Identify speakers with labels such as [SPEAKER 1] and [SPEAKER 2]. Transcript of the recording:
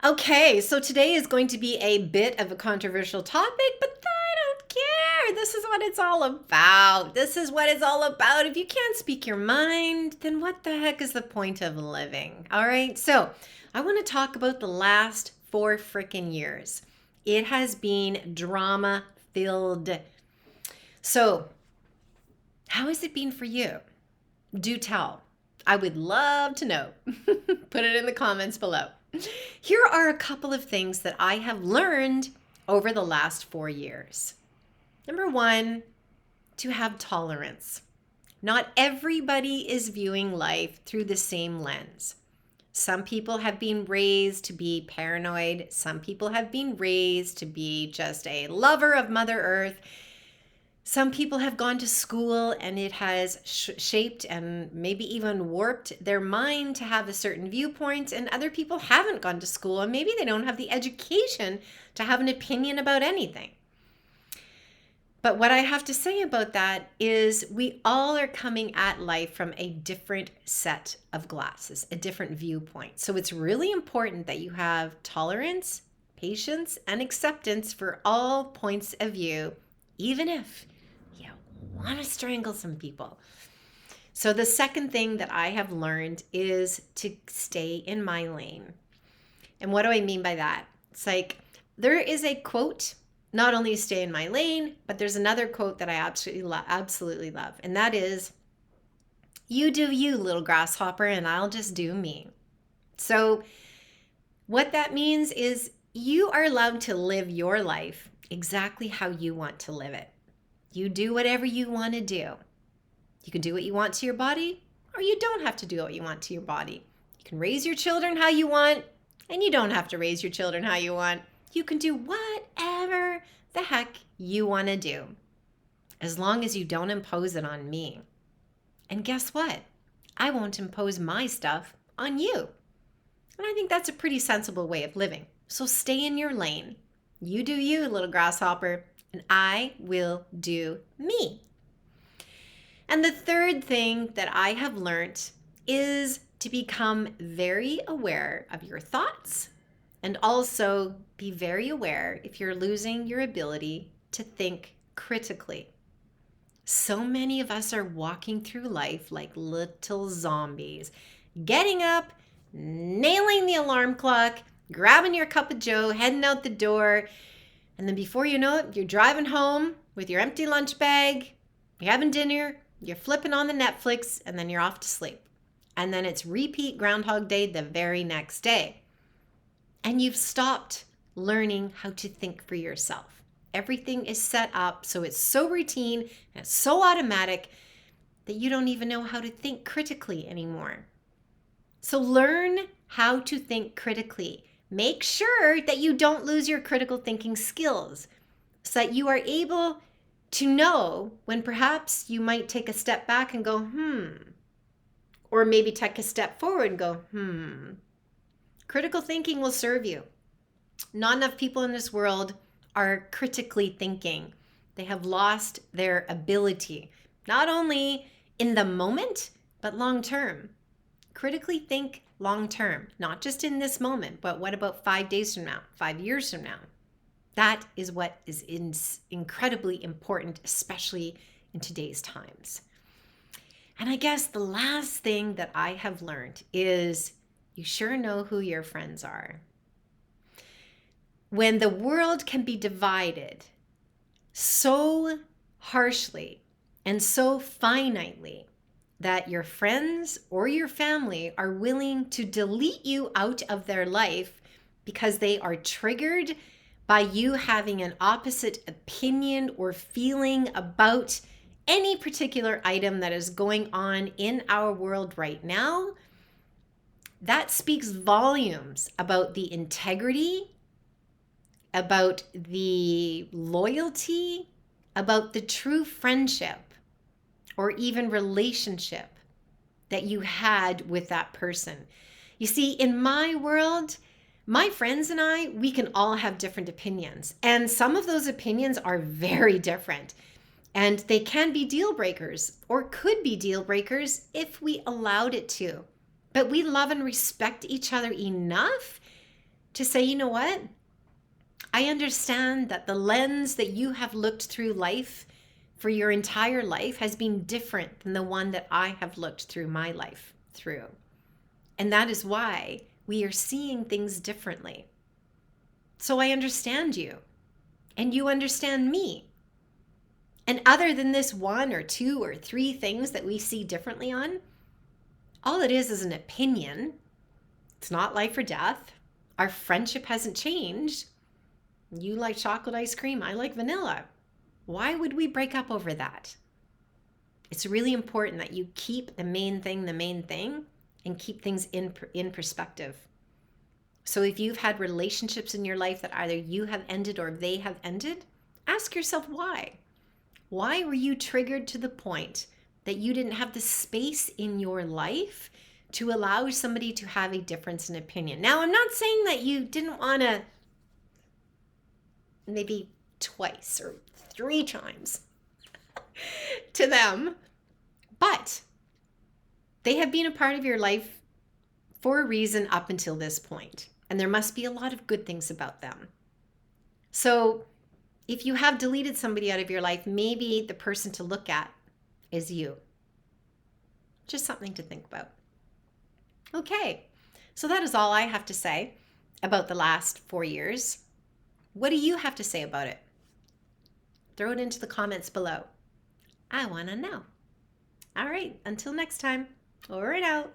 [SPEAKER 1] Okay, so today is going to be a bit of a controversial topic, but I don't care. This is what it's all about. This is what it's all about. If you can't speak your mind, then what the heck is the point of living? All right, so I want to talk about the last 4 freaking years. It has been drama filled. So, how has it been for you? Do tell. I would love to know. Put it in the comments below. Here are a couple of things that I have learned over the last 4 years. Number one, to have tolerance. Not everybody is viewing life through the same lens. Some people have been raised to be paranoid. Some people have been raised to be just a lover of Mother Earth. Some people have gone to school and it has shaped and maybe even warped their mind to have a certain viewpoint, and other people haven't gone to school and maybe they don't have the education to have an opinion about anything. But what I have to say about that is we all are coming at life from a different set of glasses, a different viewpoint. So it's really important that you have tolerance, patience, and acceptance for all points of view, even if you want to strangle some people. So the second thing that I have learned is to stay in my lane. And what do I mean by that? It's like there is a quote, not only stay in my lane, but there's another quote that I absolutely love. And that is, you do you, little grasshopper, and I'll just do me. So what that means is you are allowed to live your life exactly how you want to live it. You do whatever you want to do. You can do what you want to your body, or you don't have to do what you want to your body. You can raise your children how you want, and you don't have to raise your children how you want. You can do whatever the heck you want to do, as long as you don't impose it on me. And guess what? I won't impose my stuff on you. And I think that's a pretty sensible way of living. So stay in your lane. You do you, little grasshopper, and I will do me. And the third thing that I have learned is to become very aware of your thoughts, and also be very aware if you're losing your ability to think critically. So many of us are walking through life like little zombies, getting up, nailing the alarm clock, grabbing your cup of joe, heading out the door, and then before you know it, you're driving home with your empty lunch bag, you're having dinner, you're flipping on the Netflix, and then you're off to sleep. And then it's repeat Groundhog Day the very next day. And you've stopped learning how to think for yourself. Everything is set up so it's so routine and it's so automatic that you don't even know how to think critically anymore. So learn how to think critically. Make sure that you don't lose your critical thinking skills so that you are able to know when perhaps you might take a step back and go, or maybe take a step forward and go, Critical thinking will serve you. Not enough people in this world are critically thinking. They have lost their ability, not only in the moment, but long term. Critically think long term, not just in this moment, but what about 5 days from now, 5 years from now? That is what is incredibly important, especially in today's times. And I guess the last thing that I have learned is you sure know who your friends are. When the world can be divided so harshly and so finitely that your friends or your family are willing to delete you out of their life because they are triggered by you having an opposite opinion or feeling about any particular item that is going on in our world right now, that speaks volumes about the integrity, about the loyalty, about the true friendship or even relationship that you had with that person. You see, in my world, my friends and I, we can all have different opinions. And some of those opinions are very different. And they can be deal breakers or could be deal breakers if we allowed it to. But we love and respect each other enough to say, you know what? I understand that the lens that you have looked through life for your entire life has been different than the one that I have looked through my life through. And that is why we are seeing things differently. So I understand you, and you understand me. And other than this one or two or three things that we see differently on, all it is an opinion. It's not life or death. Our friendship hasn't changed. You like chocolate ice cream, I like vanilla. Why would we break up over that? It's really important that you keep the main thing, and keep things in perspective. So if you've had relationships in your life that either you have ended or they have ended, ask yourself why. Why were you triggered to the point that you didn't have the space in your life to allow somebody to have a difference in opinion? Now, I'm not saying that you didn't want to maybe twice or 3 times to them, but they have been a part of your life for a reason up until this point, and there must be a lot of good things about them. So if you have deleted somebody out of your life, maybe the person to look at is you. Just something to think about. Okay, so that is all I have to say about the last 4 years. What do you have to say about it? Throw it into the comments below. I want to know. All right, until next time, over and out.